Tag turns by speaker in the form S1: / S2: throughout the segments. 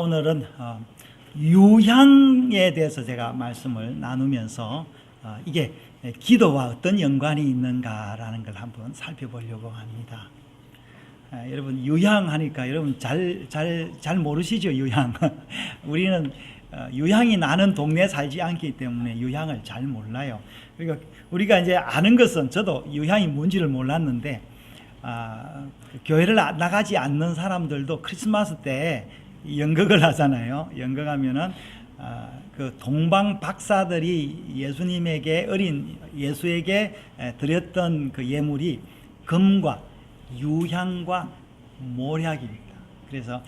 S1: 오늘은 유향에 대해서 제가 말씀을 나누면서 이게 기도와 어떤 연관이 있는가라는 걸 한번 살펴보려고 합니다. 여러분 유향하니까 여러분 잘 모르시죠? 유향. 우리는 유향이 나는 동네에 살지 않기 때문에 유향을 잘 몰라요. 그러니까 우리가 이제 아는 것은, 저도 유향이 뭔지를 몰랐는데 교회를 나가지 않는 사람들도 크리스마스 때 연극을 하잖아요. 연극하면은 그 동방 박사들이 예수님에게, 어린 예수에게 드렸던 그 예물이 금과 유향과 몰약입니다. 그래서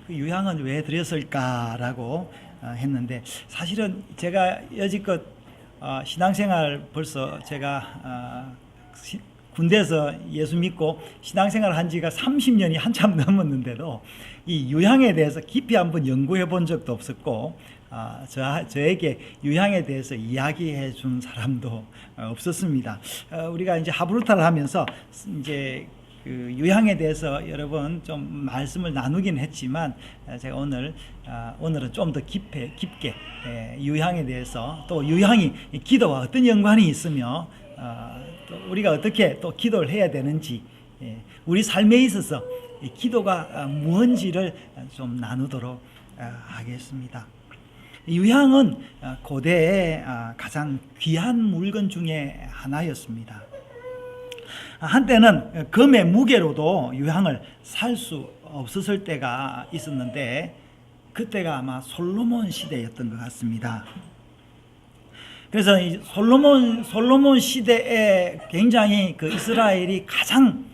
S1: 그 유향은 왜 드렸을까라고 했는데, 사실은 제가 여지껏 신앙생활, 벌써 제가 군대에서 예수 믿고 신앙생활 한 지가 30년이 한참 넘었는데도 이 유향에 대해서 깊이 한번 연구해 본 적도 없었고, 저에게 유향에 대해서 이야기해 준 사람도 없었습니다. 우리가 이제 하브루타를 하면서 이제 그 유향에 대해서 여러 번 좀 말씀을 나누긴 했지만, 제가 오늘은 좀 더 깊게 유향에 대해서, 또 유향이 기도와 어떤 연관이 있으며 또 우리가 어떻게 또 기도를 해야 되는지, 우리 삶에 있어서 기도가 무엇인지를 좀 나누도록 하겠습니다. 유향은 고대의 가장 귀한 물건 중에 하나였습니다. 한때는 금의 무게로도 유향을 살 수 없었을 때가 있었는데, 그때가 아마 솔로몬 시대였던 것 같습니다. 그래서 이 솔로몬 시대에 굉장히 그 이스라엘이 가장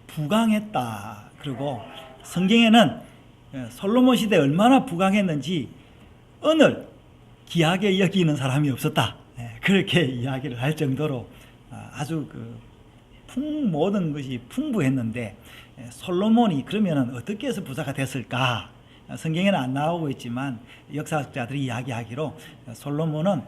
S1: 부강했다. 그리고 성경에는 솔로몬 시대에 얼마나 부강했는지 오늘 귀하게 여기는 사람이 없었다. 그렇게 이야기를 할 정도로 아주 모든 것이 풍부했는데, 솔로몬이 그러면 어떻게 해서 부자가 됐을까? 성경에는 안 나오고 있지만 역사학자들이 이야기하기로 솔로몬은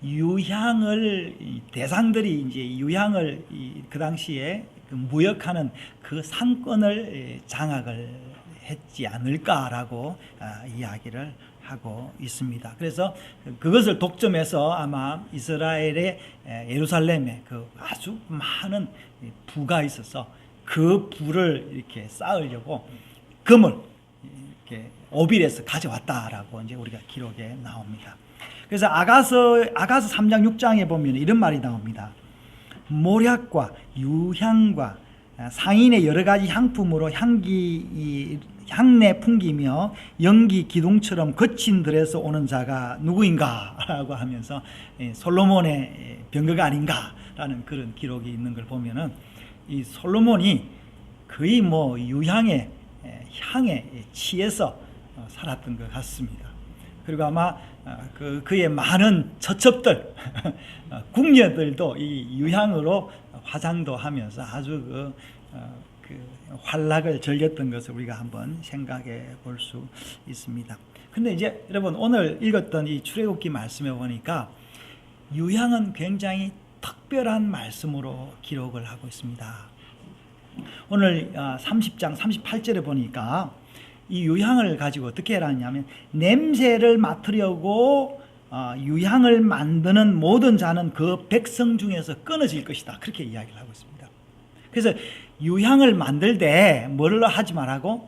S1: 유향을, 대상들이 이제 유향을 그 당시에 무역하는 그 상권을 장악을 했지 않을까라고 이야기를 하고 있습니다. 그래서 그것을 독점해서 아마 이스라엘의 예루살렘에 그 아주 많은 부가 있어서 그 부를 이렇게 쌓으려고 금을 이렇게 오빌에서 가져왔다라고 이제 우리가 기록에 나옵니다. 그래서 아가서 3장 6장에 보면 이런 말이 나옵니다. 몰약과 유향과 상인의 여러 가지 향품으로 향내 풍기며 연기 기둥처럼 거친 들에서 오는 자가 누구인가? 라고 하면서 솔로몬의 병거가 아닌가라는 그런 기록이 있는 걸 보면은, 이 솔로몬이 거의 유향의 향에 취해서 살았던 것 같습니다. 그리고 아마 그의 많은 처첩들, 궁녀들도 이 유향으로 화장도 하면서 아주 환락을 즐겼던 것을 우리가 한번 생각해 볼 수 있습니다. 근데 이제 여러분, 오늘 읽었던 이 출애굽기 말씀에 보니까 유향은 굉장히 특별한 말씀으로 기록을 하고 있습니다. 오늘 30장 38절에 보니까 이 유향을 가지고 어떻게 하냐면, 냄새를 맡으려고 유향을 만드는 모든 자는 그 백성 중에서 끊어질 것이다. 그렇게 이야기를 하고 있습니다. 그래서 유향을 만들 때 뭐를 하지 말라고?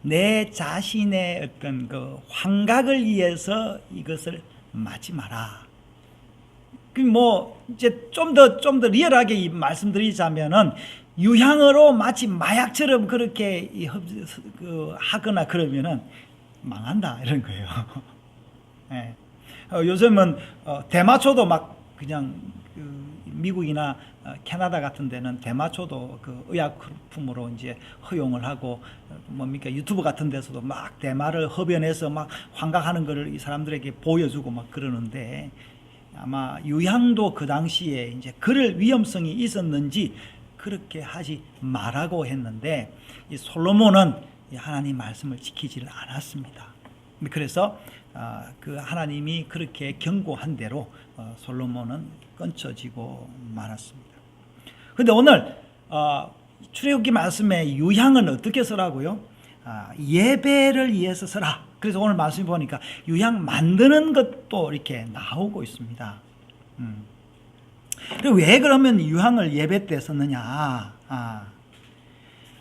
S1: 내 자신의 어떤 그 환각을 위해서 이것을 마지 마라. 이제 좀 더 리얼하게 말씀드리자면은, 유향으로 마치 마약처럼 그렇게 하거나 그러면은 망한다, 이런 거예요. 네. 요즘은 대마초도 막 그냥 미국이나 캐나다 같은 데는 대마초도 그 의약품으로 이제 허용을 하고, 유튜브 같은 데서도 막 대마를 흡연해서 막 환각하는 거를 이 사람들에게 보여주고 막 그러는데, 아마 유향도 그 당시에 이제 그럴 위험성이 있었는지 그렇게 하지 말라고 했는데, 이 솔로몬은 하나님 말씀을 지키지를 않았습니다. 그래서 그 하나님이 그렇게 경고한 대로 솔로몬은 끊쳐지고 말았습니다. 그런데 오늘 출애굽기 말씀의 유향은 어떻게 쓰라고요? 예배를 위해서 쓰라. 그래서 오늘 말씀 보니까 유향 만드는 것도 이렇게 나오고 있습니다. 왜 그러면 유향을 예배 때 썼느냐?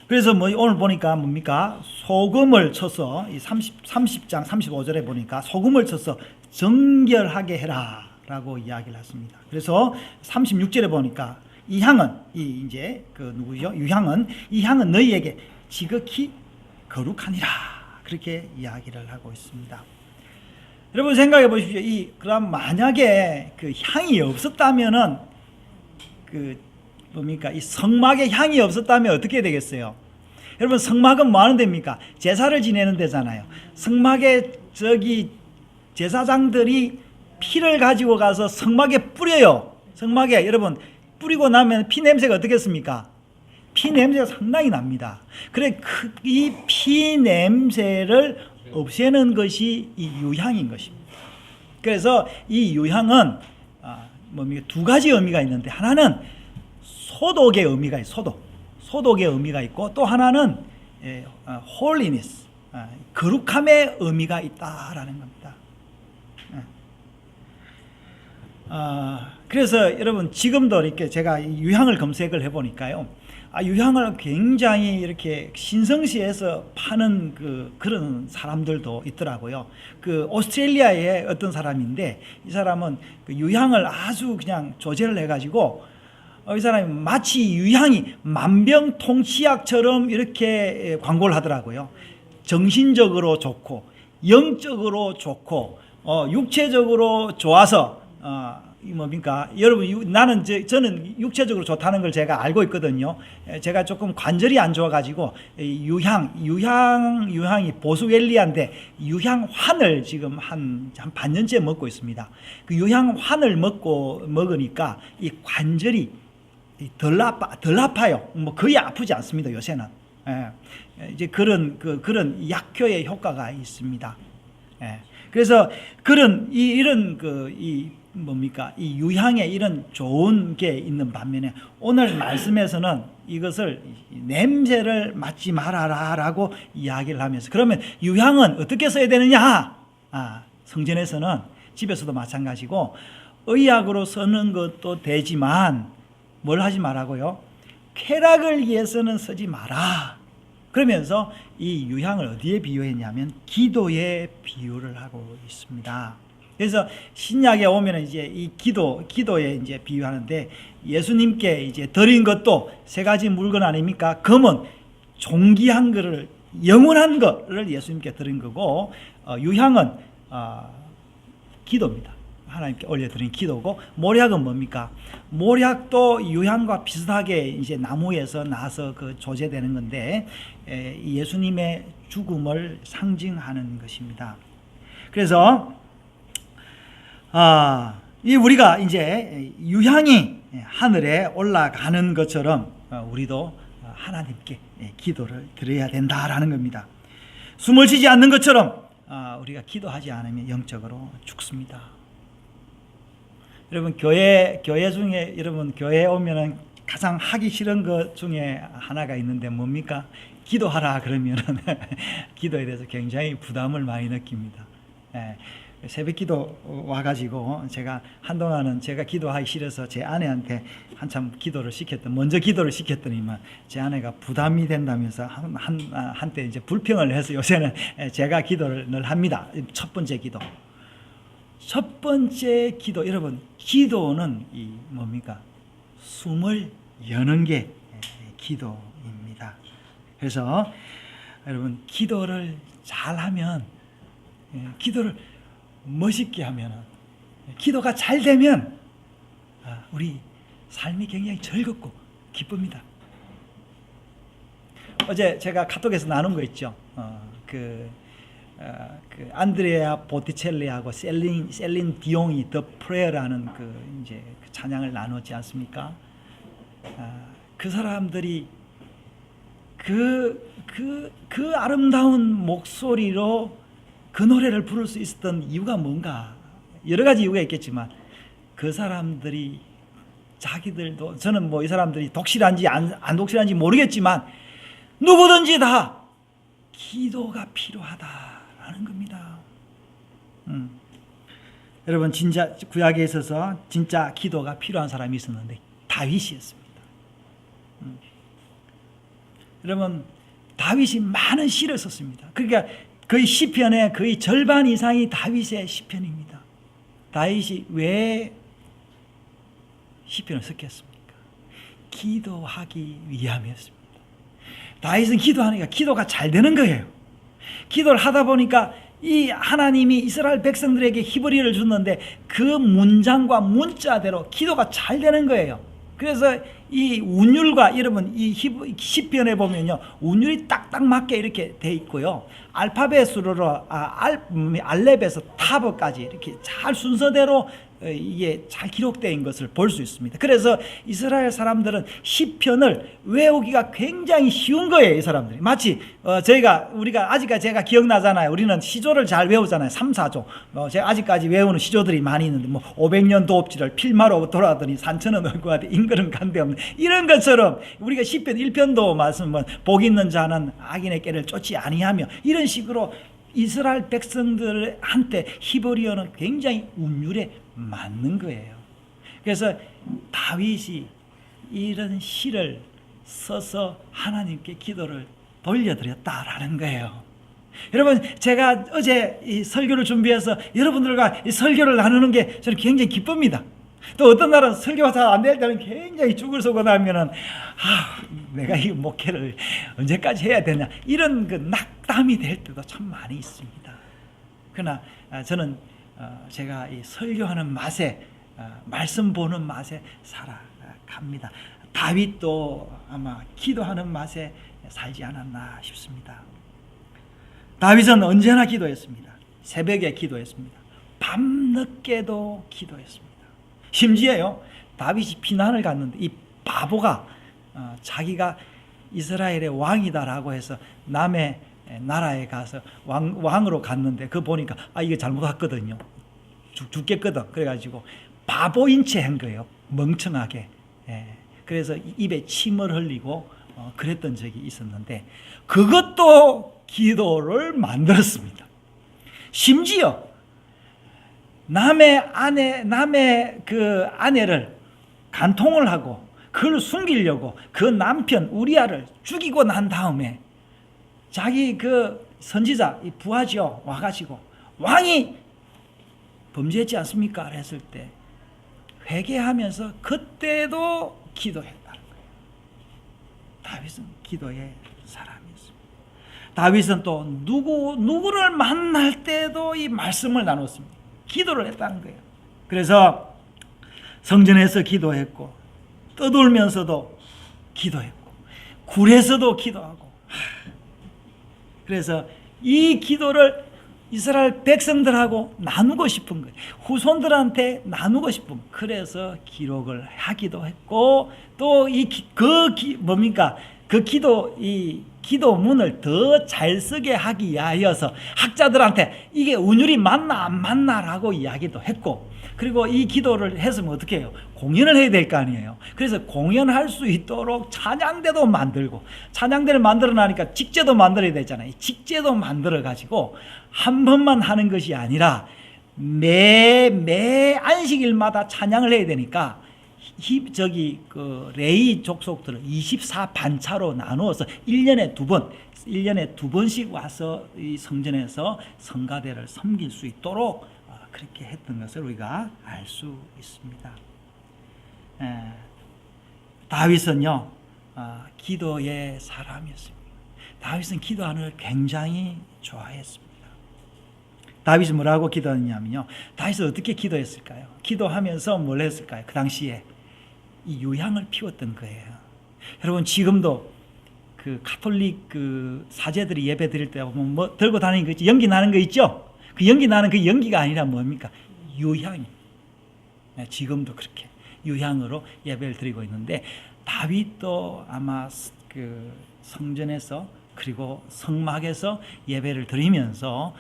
S1: 그래서 오늘 보니까 뭡니까? 소금을 쳐서 이 30장 35절에 보니까 소금을 쳐서 정결하게 해라 라고 이야기를 했습니다. 그래서 36절에 보니까 이 향은 이제 그 누구죠? 유향은 이 향은 너희에게 지극히 거룩하니라 그렇게 이야기를 하고 있습니다. 여러분 생각해 보십시오. 그럼 만약에 그 향이 없었다면은 뭡니까? 이 성막에 향이 없었다면 어떻게 되겠어요? 여러분 성막은 뭐 하는 데입니까? 제사를 지내는 데잖아요. 성막에 제사장들이 피를 가지고 가서 성막에 뿌려요. 성막에 여러분 뿌리고 나면 피 냄새가 어떻겠습니까? 피 냄새가 상당히 납니다. 그래 이 피 냄새를 없애는 것이 이 유향인 것입니다. 그래서 이 유향은 뭡니까? 두 가지 의미가 있는데 하나는 소독의 의미가 있어요. 소독의 의미가 있고 또 하나는 holiness, 거룩함의 의미가 있다라는 겁니다. 그래서 여러분 지금도 이렇게 제가 유향을 검색을 해보니까요, 유향을 굉장히 이렇게 신성시에서 파는 그런 사람들도 있더라고요. 그 오스트레일리아의 어떤 사람인데 이 사람은 그 유향을 아주 그냥 조제를 해가지고 이 사람이 마치 유향이 만병통치약처럼 이렇게 광고를 하더라고요. 정신적으로 좋고 영적으로 좋고 육체적으로 좋아서 뭡니까? 여러분 저는 육체적으로 좋다는 걸 제가 알고 있거든요. 제가 조금 관절이 안 좋아가지고 유향이 보스웰리아인데 유향환을 지금 한 반년째 먹고 있습니다. 그 유향환을 먹으니까 이 관절이 덜 아파요. 뭐 거의 아프지 않습니다. 요새는. 이제 그런 약효의 효과가 있습니다. 그래서 이런 뭡니까? 이 유향에 이런 좋은 게 있는 반면에 오늘 말씀에서는 이것을 냄새를 맡지 말아라라고 이야기를 하면서 그러면 유향은 어떻게 써야 되느냐? 성전에서는 집에서도 마찬가지고 의약으로 쓰는 것도 되지만 뭘 하지 말라고요? 쾌락을 위해서는 쓰지 마라. 그러면서 이 유향을 어디에 비유했냐면 기도에 비유를 하고 있습니다. 그래서 신약에 오면 이제 이 기도에 이제 비유하는데 예수님께 이제 드린 것도 세 가지 물건 아닙니까? 금은 존귀한 것을 영원한 것을 예수님께 드린 거고 유향은 기도입니다. 하나님께 올려드린 기도고 모략은 뭡니까? 모략도 유향과 비슷하게 이제 나무에서 나서 조제되는 건데 예수님의 죽음을 상징하는 것입니다. 그래서 우리가 이제 유향이 하늘에 올라가는 것처럼 우리도 하나님께 기도를 드려야 된다라는 겁니다. 숨을 쉬지 않는 것처럼 우리가 기도하지 않으면 영적으로 죽습니다. 여러분 교회 중에 여러분 교회에 오면은 가장 하기 싫은 것 중에 하나가 있는데 뭡니까? 기도하라 그러면은 기도에 대해서 굉장히 부담을 많이 느낍니다. 새벽기도 와가지고 제가 한동안은 제가 기도하기 싫어서 제 아내한테 한참 먼저 기도를 시켰더니만 제 아내가 부담이 된다면서 한때 이제 불평을 해서 요새는 제가 기도를 늘 합니다. 첫 번째 기도 여러분 기도는 뭡니까? 숨을 여는 게 기도입니다. 그래서 여러분 기도를 잘하면 기도를 멋있게 하면 기도가 잘 되면 우리 삶이 굉장히 즐겁고 기쁩니다. 어제 제가 카톡에서 나눈 거 있죠. 그 안드레아 보티첼리하고 셀린 디옹이 더 프레어라는 이제 그 찬양을 나눴지 않습니까? 그 사람들이 그 아름다운 목소리로 그 노래를 부를 수 있었던 이유가 뭔가? 여러 가지 이유가 있겠지만 그 사람들이 자기들도, 저는 뭐 이 사람들이 독실한지 안 독실한지 모르겠지만 누구든지 다 기도가 필요하다라는 겁니다. 여러분, 진짜 구약에 있어서 진짜 기도가 필요한 사람이 있었는데 다윗이었습니다. 여러분, 다윗이 많은 시를 썼습니다. 그러니까 거의 시편의 거의 절반 이상이 다윗의 시편입니다. 다윗이 왜 시편을 썼겠습니까? 기도하기 위함이었습니다. 다윗은 기도하니까 기도가 잘 되는 거예요. 기도를 하다 보니까 이 하나님이 이스라엘 백성들에게 히브리어를 줬는데 그 문장과 문자대로 기도가 잘 되는 거예요. 그래서 이 운율과, 여러분 이 시편에 보면요, 운율이 딱딱 맞게 이렇게 돼 있고요, 알파벳으로 알렙에서 타브까지 이렇게 잘 순서대로 이게 잘 기록된 것을 볼 수 있습니다. 그래서 이스라엘 사람들은 시편을 외우기가 굉장히 쉬운 거예요. 이 사람들이 마치 우리가 아직까지 제가 기억나잖아요. 우리는 시조를 잘 외우잖아요. 3, 4조. 제가 아직까지 외우는 시조들이 많이 있는데, 뭐 500년 도읍지를 필마로 돌아더니 산천은 얼굴하되 인걸음 간데 없는, 이런 것처럼 우리가 시편 1편도 말씀은 복 있는 자는 악인의 꾀를 쫓지 아니하며, 이런 식으로 이스라엘 백성들한테 히브리어는 굉장히 운율에 맞는 거예요. 그래서 다윗이 이런 시를 써서 하나님께 기도를 돌려드렸다라는 거예요. 여러분, 제가 어제 이 설교를 준비해서 여러분들과 이 설교를 나누는 게 저는 굉장히 기쁩니다. 또 어떤 날은 설교가 잘 안 될 때는 굉장히 죽을 서고 나면은 내가 이 목회를 언제까지 해야 되냐, 이런 그 낙담이 될 때도 참 많이 있습니다. 그러나 저는 제가 이 설교하는 맛에, 말씀 보는 맛에 살아갑니다. 다윗도 아마 기도하는 맛에 살지 않았나 싶습니다. 다윗은 언제나 기도했습니다. 새벽에 기도했습니다. 밤늦게도 기도했습니다. 심지어요, 다윗이 피난을 갔는데 이 바보가 자기가 이스라엘의 왕이다라고 해서 남의 나라에 가서 왕으로 갔는데, 그거 보니까 이게 잘못했거든요. 죽겠거든. 그래가지고 바보인 채 한 거예요. 멍청하게. 그래서 입에 침을 흘리고 그랬던 적이 있었는데, 그것도 기도를 만들었습니다. 심지어 남의 그 아내를 간통을 하고 그걸 숨기려고 그 남편 우리아를 죽이고 난 다음에 자기 그 선지자 부하죠, 와가지고 왕이 범죄했지 않습니까? 했을 때 회개하면서 그때도 기도했다는 거예요. 다윗은 기도의 사람이었습니다. 다윗은 또 누구를 만날 때도 이 말씀을 나눴습니다. 기도를 했다는 거예요. 그래서 성전에서 기도했고, 떠돌면서도 기도했고, 굴에서도 기도하고, 그래서 이 기도를 이스라엘 백성들하고 나누고 싶은 거예요. 후손들한테 나누고 싶은 거예요. 그래서 기록을 하기도 했고, 또 그 기도문을 더 잘 쓰게 하기 위하여서 학자들한테 이게 운율이 맞나 안 맞나라고 이야기도 했고, 그리고 이 기도를 했으면 어떻게 해요? 공연을 해야 될 거 아니에요. 그래서 공연할 수 있도록 찬양대도 만들고, 찬양대를 만들어 놔니까 직제도 만들어야 되잖아요. 직제도 만들어 가지고 한 번만 하는 것이 아니라 매 안식일마다 찬양을 해야 되니까 그 레위 족속들을 24반차로 나누어서 1년에 두 번씩 와서 이 성전에서 성가대를 섬길 수 있도록 그렇게 했던 것을 우리가 알 수 있습니다. 다윗은요, 기도의 사람이었습니다. 다윗은 기도하는 걸 굉장히 좋아했습니다. 다윗은 뭐라고 기도했냐면요, 다윗은 어떻게 기도했을까요? 기도하면서 뭘 했을까요? 그 당시에 이 유향을 피웠던 거예요. 여러분, 지금도 그 가톨릭 그 사제들이 예배 드릴 때 보면 뭐 들고 다니는 거 있죠? 연기 나는 거 있죠? 그 연기 나는 그 연기가 아니라 뭡니까? 유향이. 지금도 그렇게 유향으로 예배를 드리고 있는데, 다윗도 아마 그 성전에서 그리고 성막에서 예배를 드리면서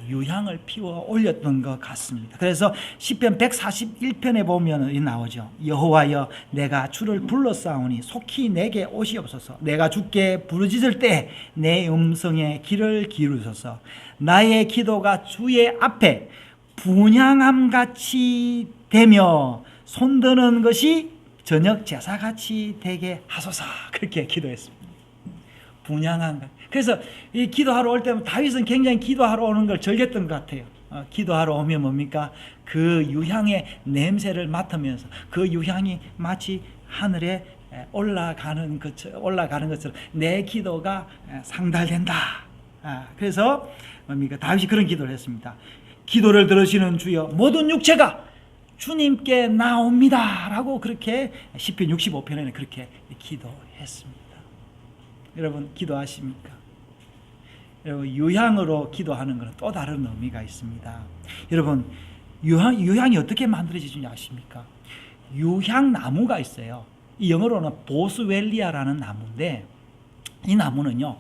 S1: 유향을 피워 올렸던 것 같습니다. 그래서 시편 141편에 보면 나오죠. 여호와여, 내가 주를 불러싸우니 속히 내게 오시옵소서. 내가 주께 부르짖을 때 내 음성에 귀를 기울이소서. 나의 기도가 주의 앞에 분향함같이 되며 손드는 것이 저녁 제사같이 되게 하소서. 그렇게 기도했습니다. 분향함. 그래서 이 기도하러 올 때면 다윗은 굉장히 기도하러 오는 걸 즐겼던 것 같아요. 기도하러 오면 뭡니까? 그 유향의 냄새를 맡으면서 그 유향이 마치 하늘에 올라가는 것처럼 내 기도가 상달된다. 그래서 뭡니까? 다윗이 그런 기도를 했습니다. 기도를 들으시는 주여, 모든 육체가 주님께 나옵니다. 라고 그렇게 시편 65편에는 그렇게 기도했습니다. 여러분, 기도하십니까? 여러분, 유향으로 기도하는 것은 또 다른 의미가 있습니다. 여러분, 유향이 어떻게 만들어지는지 아십니까? 유향나무가 있어요. 이 영어로는 보스웰리아라는 나무인데, 이 나무는요,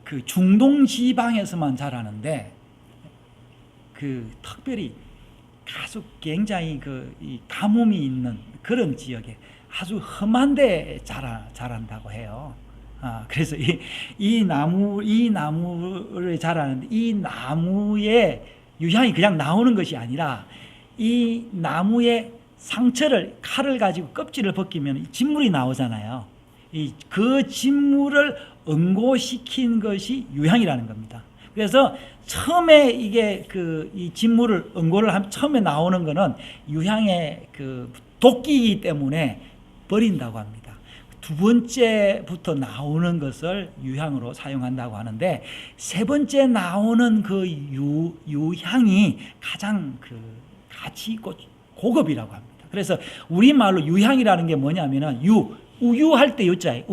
S1: 그 중동 지방에서만 자라는데, 특별히 아주 굉장히 이 가뭄이 있는 그런 지역에 아주 험한 데 자란다고 해요. 그래서 이 나무를 자라는데, 이 나무의 유향이 그냥 나오는 것이 아니라 이 나무의 상처를, 칼을 가지고 껍질을 벗기면 진물이 나오잖아요. 그 진물을 응고시킨 것이 유향이라는 겁니다. 그래서 처음에 이 진물을 응고를 하면 처음에 나오는 거는 유향의 도끼이기 때문에 버린다고 합니다. 두 번째부터 나오는 것을 유향으로 사용한다고 하는데, 세 번째 나오는 그 유향이 가장 가치 있고 고급이라고 합니다. 그래서 우리말로 유향이라는 게 뭐냐면은 우유할 때 유자예요.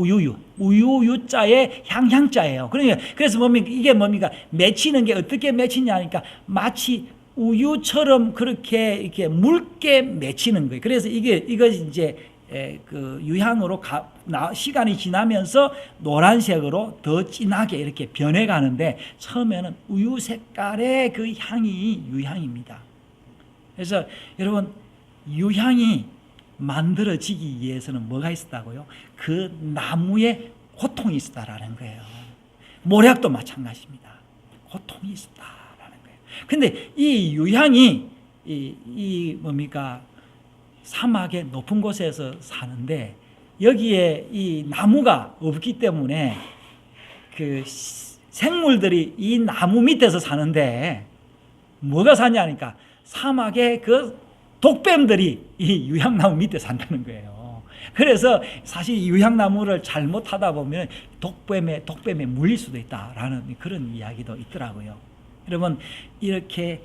S1: 우유자의 향자예요. 그래서 이게 뭡니까? 맺히는 게 어떻게 맺히냐 하니까 마치 우유처럼 그렇게 묽게 맺히는 거예요. 그래서 이것이 이제 유향으로 시간이 지나면서 노란색으로 더 진하게 이렇게 변해가는데, 처음에는 우유 색깔의 그 향이 유향입니다. 그래서 여러분, 유향이 만들어지기 위해서는 뭐가 있었다고요? 그 나무에 고통이 있었다라는 거예요. 모략도 마찬가지입니다. 고통이 있었다라는 거예요. 근데 이 유향이 뭡니까? 사막의 높은 곳에서 사는데, 여기에 이 나무가 없기 때문에 그 생물들이 이 나무 밑에서 사는데, 뭐가 사냐니까 사막의 그 독뱀들이 이 유향나무 밑에 산다는 거예요. 그래서 사실 이 유향나무를 잘못하다 보면 독뱀에 물릴 수도 있다라는 그런 이야기도 있더라고요. 여러분, 이렇게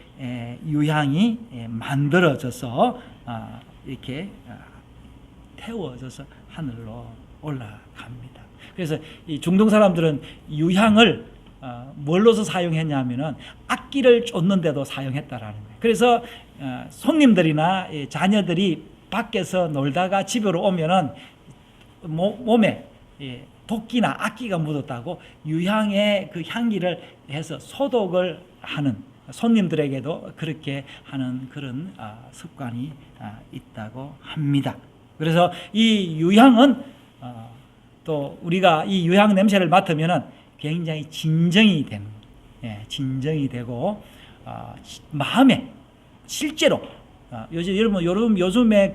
S1: 유향이 만들어져서 이렇게 태워져서 하늘로 올라갑니다. 그래서 이 중동 사람들은 유향을 뭘로서 사용했냐면은 악기를 쫓는데도 사용했다라는 거예요. 그래서 손님들이나 자녀들이 밖에서 놀다가 집으로 오면은 몸에 도끼나 악기가 묻었다고 유향의 그 향기를 해서 소독을 하는, 손님들에게도 그렇게 하는 그런 습관이 있다고 합니다. 그래서 이 유향은 또 우리가 이 유향 냄새를 맡으면은 굉장히 진정이 되고 마음에 실제로 요즘에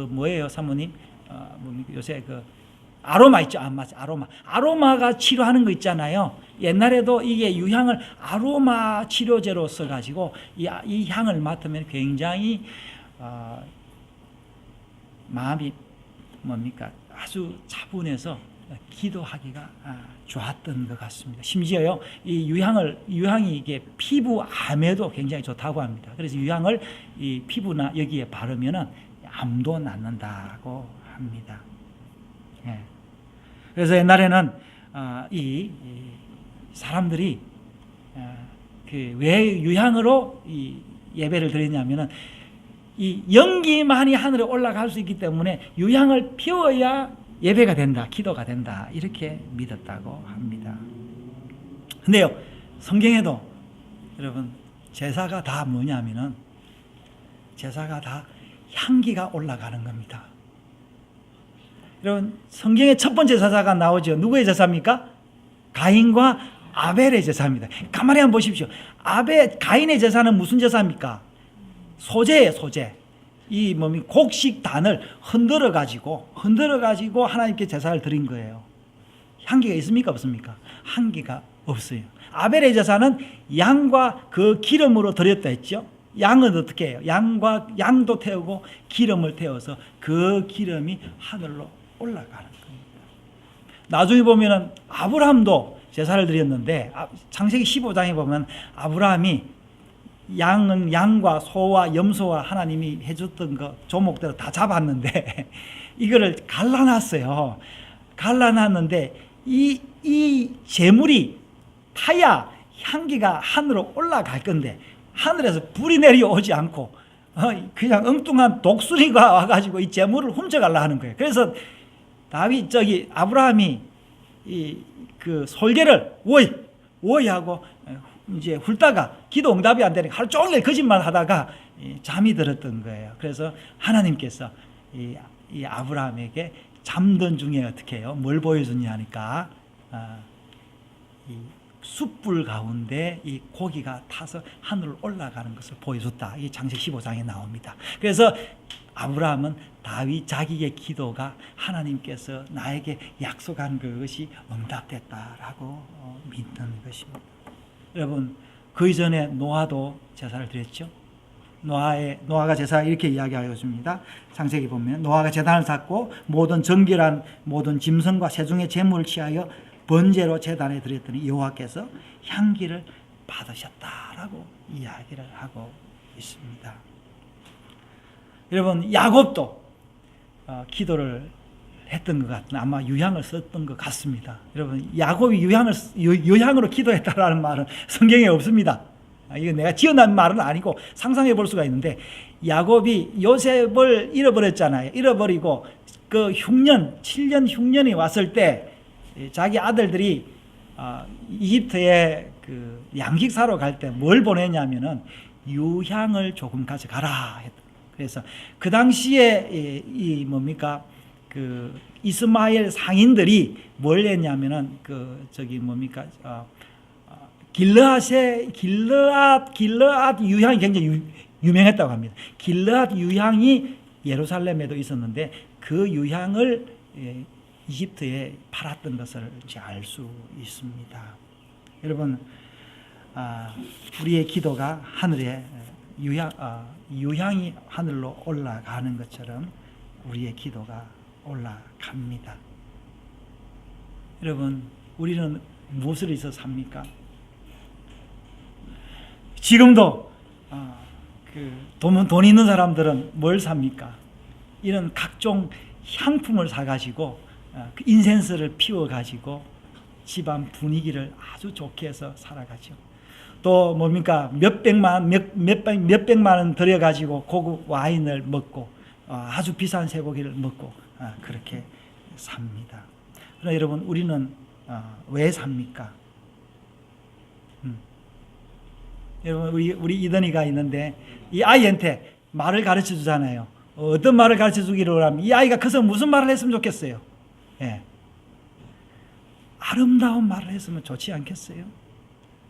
S1: 뭐예요, 사모님? 요새 아로마 있죠? 맞아, 아로마가 치료하는 거 있잖아요. 옛날에도 이게 유향을 아로마 치료제로 써가지고 이 향을 맡으면 굉장히 마음이 아주 차분해서 기도하기가 좋았던 것 같습니다. 심지어요, 이 유향이 이게 피부암에도 굉장히 좋다고 합니다. 그래서 유향을 이 피부나 여기에 바르면은 암도 낫는다고 합니다. 그래서 옛날에는 이 사람들이 왜 유향으로 이 예배를 드리냐면은 이 연기만이 하늘에 올라갈 수 있기 때문에 유향을 피워야 예배가 된다, 기도가 된다, 이렇게 믿었다고 합니다. 근데요, 성경에도 여러분 제사가 다 뭐냐면은 제사가 다 향기가 올라가는 겁니다. 여러분 성경의 첫 번째 제사가 나오죠. 누구의 제사입니까? 가인과 아벨의 제사입니다. 가만히 한번 보십시오. 가인의 제사는 무슨 제사입니까? 소제예요, 소제. 이 곡식단을 흔들어 가지고 하나님께 제사를 드린 거예요. 향기가 있습니까, 없습니까? 향기가 없어요. 아벨의 제사는 양과 그 기름으로 드렸다 했죠. 양은 어떻게 해요? 양도 태우고 기름을 태워서 그 기름이 하늘로 올라가는 겁니다. 나중에 보면은 아브라함도 제사를 드렸는데 창세기 15장에 보면 아브라함이 양과 소와 염소와 하나님이 해줬던 거 조목대로 다 잡았는데 이거를 갈라놨어요. 갈라놨는데 이 재물이 타야 향기가 하늘로 올라갈 건데 하늘에서 불이 내려오지 않고 그냥 엉뚱한 독수리가 와가지고 이 재물을 훔쳐가려 하는 거예요. 그래서 아브라함이 그 솔개를 워이 하고 이제 훑다가 기도 응답이 안 되니까 하루 종일 거짓말 하다가 잠이 들었던 거예요. 그래서 하나님께서 이 아브라함에게 잠든 중에 어떻게 해요? 뭘 보여주냐 하니까 이 숯불 가운데 이 고기가 타서 하늘로 올라가는 것을 보여줬다. 이 창세기 15장에 나옵니다. 그래서 아브라함은 다윗 자기의 기도가 하나님께서 나에게 약속한 그것이 응답됐다라고 믿는 것입니다. 여러분 그 이전에 노아도 제사를 드렸죠. 노아가 제사 이렇게 이야기하고 있습니다. 창세기 보면 노아가 제단을 쌓고 모든 정결한 모든 짐승과 새중의 제물을 취하여 번제로 제단에 드렸더니 여호와께서 향기를 받으셨다라고 이야기를 하고 있습니다. 여러분 야곱도 기도를 했던 것 같은 아마 유향을 썼던 것 같습니다. 여러분 야곱이 유향으로 기도했다라는 말은 성경에 없습니다. 이거 내가 지어낸 말은 아니고 상상해 볼 수가 있는데 야곱이 요셉을 잃어버렸잖아요. 잃어버리고 그 7년 흉년이 왔을 때 자기 아들들이 이집트에 그 양식 사러 갈 때 뭘 보냈냐면은 유향을 조금 가져가라 했다. 그래서 그 당시에 그 이스마엘 상인들이 뭘 했냐면은 길르앗 유향이 굉장히 유명했다고 합니다. 길르앗 유향이 예루살렘에도 있었는데 그 유향을 이집트에 팔았던 것을 알 수 있습니다. 여러분, 우리의 기도가 하늘에 유향이 하늘로 올라가는 것처럼 우리의 기도가 올라갑니다. 여러분, 우리는 무엇을 위해서 삽니까? 지금도 돈 있는 사람들은 뭘 삽니까? 이런 각종 향품을 사가지고 그 인센스를 피워가지고 집안 분위기를 아주 좋게 해서 살아가죠. 또 몇백만 원 들여가지고 고급 와인을 먹고 아주 비싼 쇠고기를 먹고 그렇게 삽니다. 그러나 여러분 우리는 왜 삽니까? 여러분 우리 이든이가 있는데 이 아이한테 말을 가르쳐 주잖아요. 어떤 말을 가르쳐 주기로 하면 이 아이가 커서 무슨 말을 했으면 좋겠어요? 예. 아름다운 말을 했으면 좋지 않겠어요?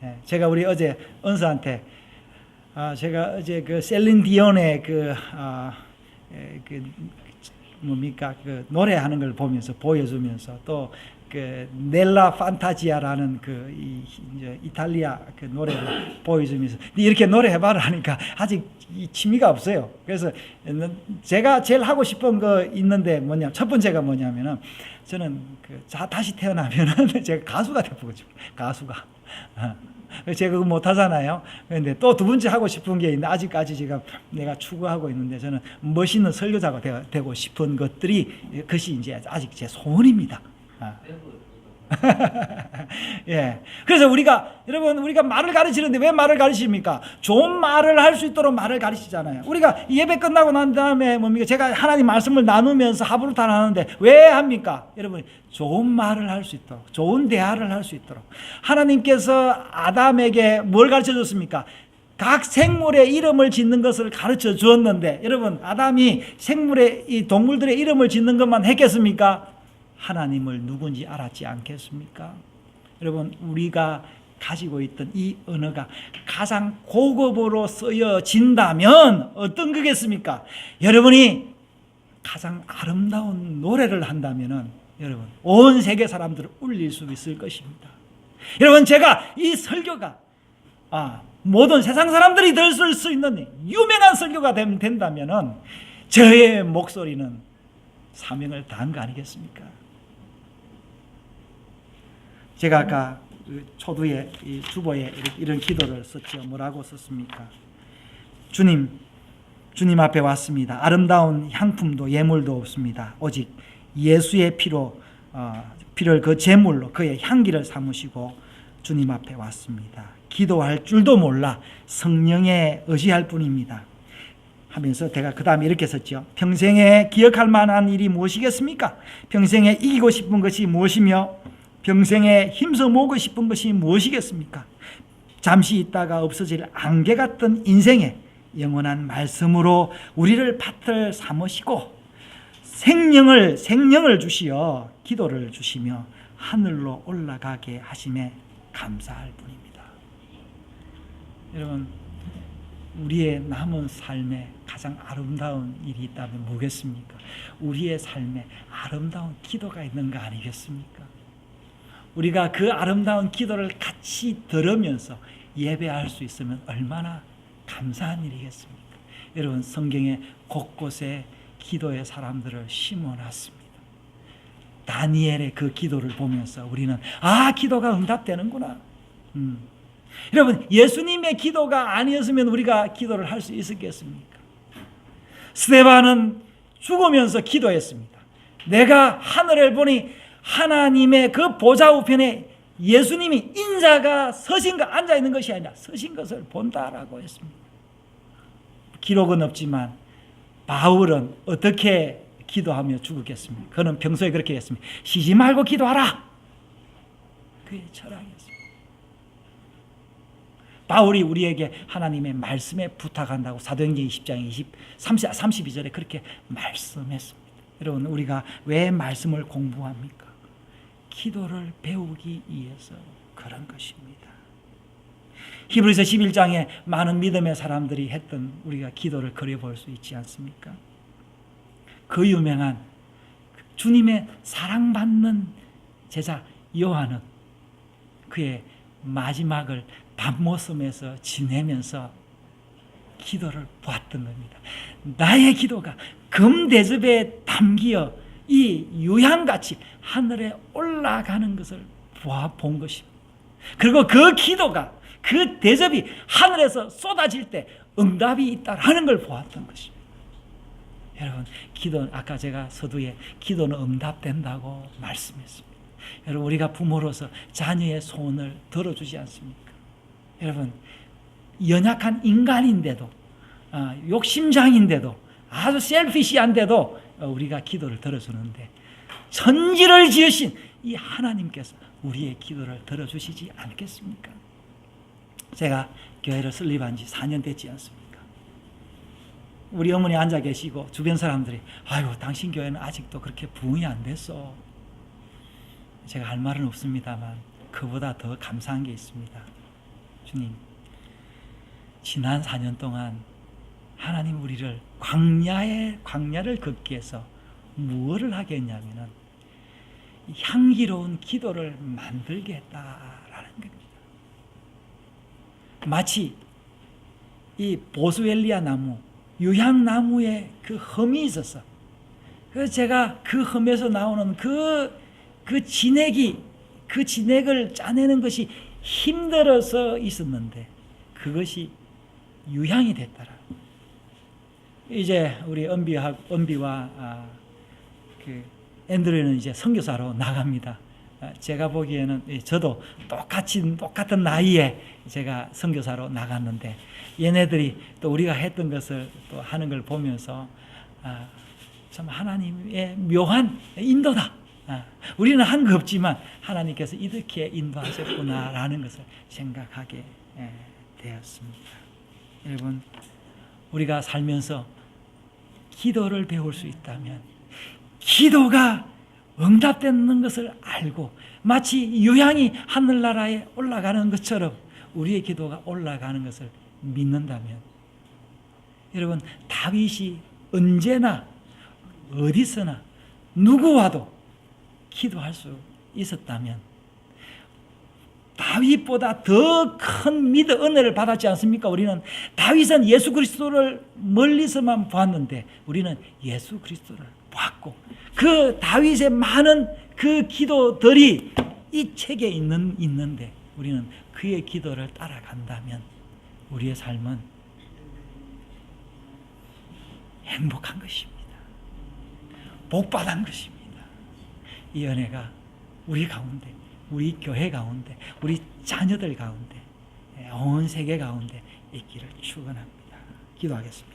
S1: 예. 제가 우리 어제 은서한테 제가 어제 그 셀린 디온의 그 노래하는 걸 보면서 보여주면서 또 그 넬라 판타지아라는 그 이탈리아 그 노래를 보여주면서 이렇게 노래해봐라 하니까 아직 취미가 없어요. 그래서 제가 제일 하고 싶은 거 있는데 첫 번째가 뭐냐면은 저는 다시 태어나면은 제가 가수가 되고 싶어요. 가수가. 제가 그거 못 하잖아요. 그런데 또 두 번째 하고 싶은 게 있는데 아직까지 내가 추구하고 있는데 저는 멋있는 설교자가 되고 싶은 것들이 그것이 이제 아직 제 소원입니다. 예. 그래서 우리가 말을 가르치는데 왜 말을 가르칩니까? 좋은 말을 할 수 있도록 말을 가르치잖아요. 우리가 예배 끝나고 난 다음에 뭡니까? 제가 하나님 말씀을 나누면서 하부루타를 하는데 왜 합니까? 여러분, 좋은 말을 할 수 있도록, 좋은 대화를 할 수 있도록. 하나님께서 아담에게 뭘 가르쳐 줬습니까? 각 생물의 이름을 짓는 것을 가르쳐 주었는데, 여러분, 아담이 이 동물들의 이름을 짓는 것만 했겠습니까? 하나님을 누군지 알았지 않겠습니까? 여러분, 우리가 가지고 있던 이 언어가 가장 고급으로 쓰여진다면 어떤 거겠습니까? 여러분이 가장 아름다운 노래를 한다면 여러분, 온 세계 사람들을 울릴 수 있을 것입니다. 여러분, 제가 이 설교가 모든 세상 사람들이 들을 수 있는 유명한 설교가 된다면 저의 목소리는 사명을 다한 거 아니겠습니까? 제가 아까 초두에 주보에 이런 기도를 썼죠. 뭐라고 썼습니까? 주님 앞에 왔습니다. 아름다운 향품도 예물도 없습니다. 오직 예수의 피를 그 제물로 그의 향기를 삼으시고 주님 앞에 왔습니다. 기도할 줄도 몰라 성령에 의지할 뿐입니다. 하면서 제가 그 다음에 이렇게 썼죠. 평생에 기억할 만한 일이 무엇이겠습니까? 평생에 이기고 싶은 것이 무엇이며 평생에 힘써 모으고 싶은 것이 무엇이겠습니까? 잠시 있다가 없어질 안개 같은 인생에 영원한 말씀으로 우리를 밭을 삼으시고 생명을 주시어 기도를 주시며 하늘로 올라가게 하심에 감사할 뿐입니다. 여러분, 우리의 남은 삶에 가장 아름다운 일이 있다면 뭐겠습니까? 우리의 삶에 아름다운 기도가 있는 거 아니겠습니까? 우리가 그 아름다운 기도를 같이 들으면서 예배할 수 있으면 얼마나 감사한 일이겠습니까? 여러분, 성경에 곳곳에 기도의 사람들을 심어놨습니다. 다니엘의 그 기도를 보면서 우리는 기도가 응답되는구나. 여러분, 예수님의 기도가 아니었으면 우리가 기도를 할 수 있었겠습니까? 스데반은 죽으면서 기도했습니다. 내가 하늘을 보니 하나님의 그 보좌 우편에 예수님이 인자가 앉아 있는 것이 아니라 서신 것을 본다라고 했습니다. 기록은 없지만 바울은 어떻게 기도하며 죽었겠습니까? 그는 평소에 그렇게 했습니다. 쉬지 말고 기도하라. 그의 철학이었습니다. 바울이 우리에게 하나님의 말씀에 부탁한다고 사도행전 20장 32절에 그렇게 말씀했습니다. 여러분, 우리가 왜 말씀을 공부합니까? 기도를 배우기 위해서 그런 것입니다. 히브리서 11장에 많은 믿음의 사람들이 했던 우리가 기도를 그려볼 수 있지 않습니까? 그 유명한 주님의 사랑받는 제자 요한은 그의 마지막을 밤모섬에서 지내면서 기도를 보았던 겁니다. 나의 기도가 금대접에 담기어 이 유향같이 하늘에 올라가는 것을 본 것입니다. 그리고 그 기도가, 그 대접이 하늘에서 쏟아질 때 응답이 있다라는 걸 보았던 것입니다. 여러분, 아까 제가 서두에 기도는 응답된다고 말씀했습니다. 여러분, 우리가 부모로서 자녀의 소원을 들어주지 않습니까? 여러분, 연약한 인간인데도, 욕심장인데도, 아주 셀피시한데도 우리가 기도를 들어주는데 천지를 지으신 이 하나님께서 우리의 기도를 들어주시지 않겠습니까? 제가 교회를 설립한 지 4년 됐지 않습니까? 우리 어머니 앉아 계시고 주변 사람들이 당신 교회는 아직도 그렇게 부흥이 안 됐어. 제가 할 말은 없습니다만 그보다 더 감사한 게 있습니다. 주님, 지난 4년 동안 하나님 우리를 광야를 걷기 위해서 무엇을 하게 했냐면은 향기로운 기도를 만들게 했다라는 겁니다. 마치 이 보스웰리아 나무, 유향나무에 그 험이 있어서 그래서 제가 그 험에서 나오는 그 진액을 짜내는 것이 힘들어서 있었는데 그것이 유향이 됐더라. 이제 우리 은비와 그 앤드류는 이제 선교사로 나갑니다. 제가 보기에는 저도 똑같은 나이에 제가 선교사로 나갔는데 얘네들이 또 우리가 했던 것을 또 하는 걸 보면서 참 하나님의 묘한 인도다. 우리는 한 거 없지만 하나님께서 이렇게 인도하셨구나라는 것을 생각하게 되었습니다. 여러분, 우리가 살면서 기도를 배울 수 있다면 기도가 응답되는 것을 알고 마치 유향이 하늘나라에 올라가는 것처럼 우리의 기도가 올라가는 것을 믿는다면, 여러분, 다윗이 언제나 어디서나 누구와도 기도할 수 있었다면 다윗보다 더 큰 믿음 은혜를 받았지 않습니까? 우리는 다윗은 예수 그리스도를 멀리서만 보았는데 우리는 예수 그리스도를 보았고 그 다윗의 많은 그 기도들이 이 책에 있는데 우리는 그의 기도를 따라간다면 우리의 삶은 행복한 것입니다. 복받은 것입니다. 이 은혜가 우리 가운데, 우리 교회 가운데, 우리 자녀들 가운데, 온 세계 가운데 있기를 축원합니다. 기도하겠습니다.